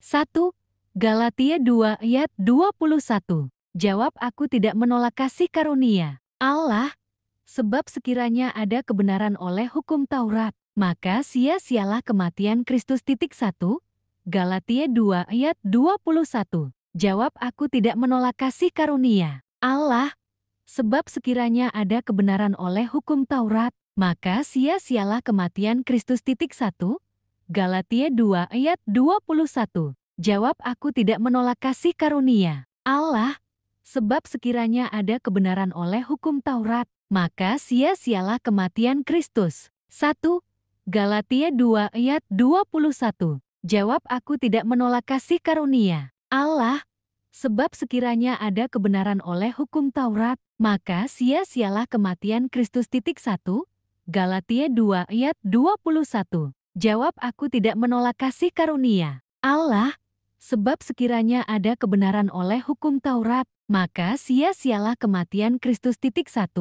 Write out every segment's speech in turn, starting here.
1. Galatia 2 ayat 21. Jawab, aku tidak menolak kasih karunia Allah, sebab sekiranya ada kebenaran oleh hukum Taurat, maka sia-sialah kematian Kristus. 1. Galatia 2 ayat 21. Jawab, aku tidak menolak kasih karunia Allah, sebab sekiranya ada kebenaran oleh hukum Taurat, maka sia-sialah kematian Kristus. 1. Galatia 2 ayat 21. Jawab, aku tidak menolak kasih karunia Allah, sebab sekiranya ada kebenaran oleh hukum Taurat, maka sia-sialah kematian Kristus. 1. Galatia 2 ayat 21. Jawab, aku tidak menolak kasih karunia Allah, sebab sekiranya ada kebenaran oleh hukum Taurat, maka sia-sialah kematian Kristus. 1. Galatia 2 ayat 21. Jawab, aku tidak menolak kasih karunia Allah, sebab sekiranya ada kebenaran oleh hukum Taurat, maka sia-sialah kematian Kristus. 1.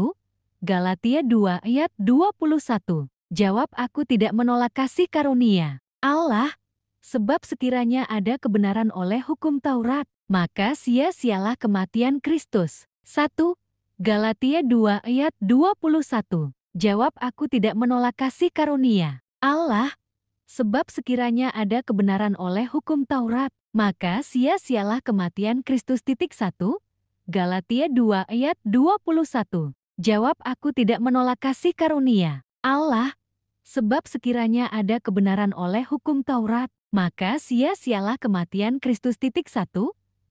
Galatia 2 ayat 21. Jawab, aku tidak menolak kasih karunia Allah, sebab sekiranya ada kebenaran oleh hukum Taurat, maka sia-sialah kematian Kristus. 1. Galatia 2 ayat 21. Jawab, aku tidak menolak kasih karunia Allah, sebab sekiranya ada kebenaran oleh hukum Taurat, maka sia-sialah kematian Kristus. 1. Galatia 2 ayat 21. Jawab, aku tidak menolak kasih karunia Allah, sebab sekiranya ada kebenaran oleh hukum Taurat, maka sia-sialah kematian Kristus. 1.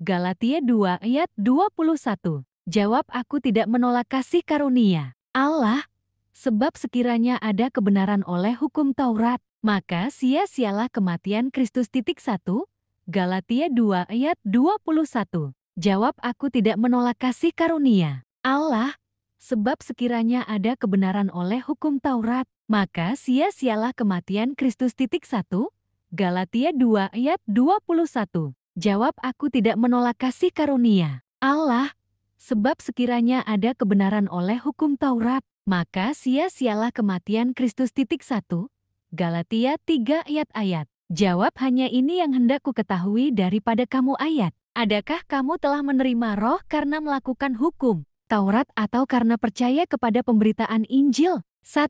Galatia 2 ayat 21. Jawab, aku tidak menolak kasih karunia Allah, sebab sekiranya ada kebenaran oleh hukum Taurat, maka sia-sialah kematian Kristus. 1. Galatia 2 ayat 21. Jawab, aku tidak menolak kasih karunia Allah, sebab sekiranya ada kebenaran oleh hukum Taurat, maka sia-sialah kematian Kristus. 1. Galatia 2 ayat 21. Jawab, aku tidak menolak kasih karunia Allah, sebab sekiranya ada kebenaran oleh hukum Taurat, maka sia-sialah kematian Kristus. 1. Galatia 3 ayat. Jawab, hanya ini yang hendak ku ketahui daripada kamu ayat. Adakah kamu telah menerima Roh karena melakukan hukum Taurat atau karena percaya kepada pemberitaan Injil? 1.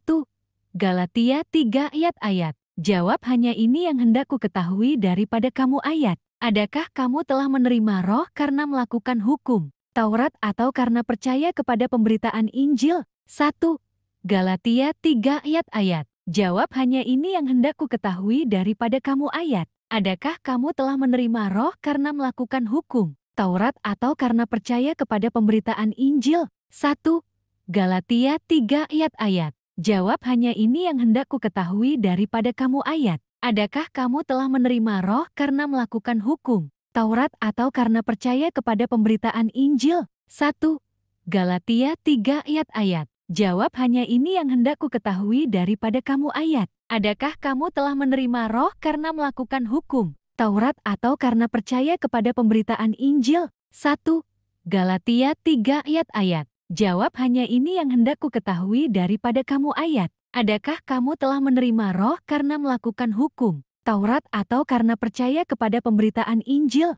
Galatia 3 ayat. Jawab, hanya ini yang hendak ku ketahui daripada kamu ayat. Adakah kamu telah menerima Roh karena melakukan hukum Taurat atau karena percaya kepada pemberitaan Injil? 1. Galatia 3 ayat. Jawab, hanya ini yang hendak ku ketahui daripada kamu ayat. Adakah kamu telah menerima Roh karena melakukan hukum Taurat atau karena percaya kepada pemberitaan Injil? 1. Galatia 3 ayat. Jawab, hanya ini yang hendak ku ketahui daripada kamu ayat. Adakah kamu telah menerima Roh karena melakukan hukum Taurat atau karena percaya kepada pemberitaan Injil? 1. Galatia 3 ayat. Jawab, hanya ini yang hendak ku ketahui daripada kamu ayat. Adakah kamu telah menerima Roh karena melakukan hukum Taurat atau karena percaya kepada pemberitaan Injil? 1. Galatia 3 ayat. Jawab, hanya ini yang hendak ku ketahui daripada kamu ayat. Adakah kamu telah menerima Roh karena melakukan hukum Taurat atau karena percaya kepada pemberitaan Injil?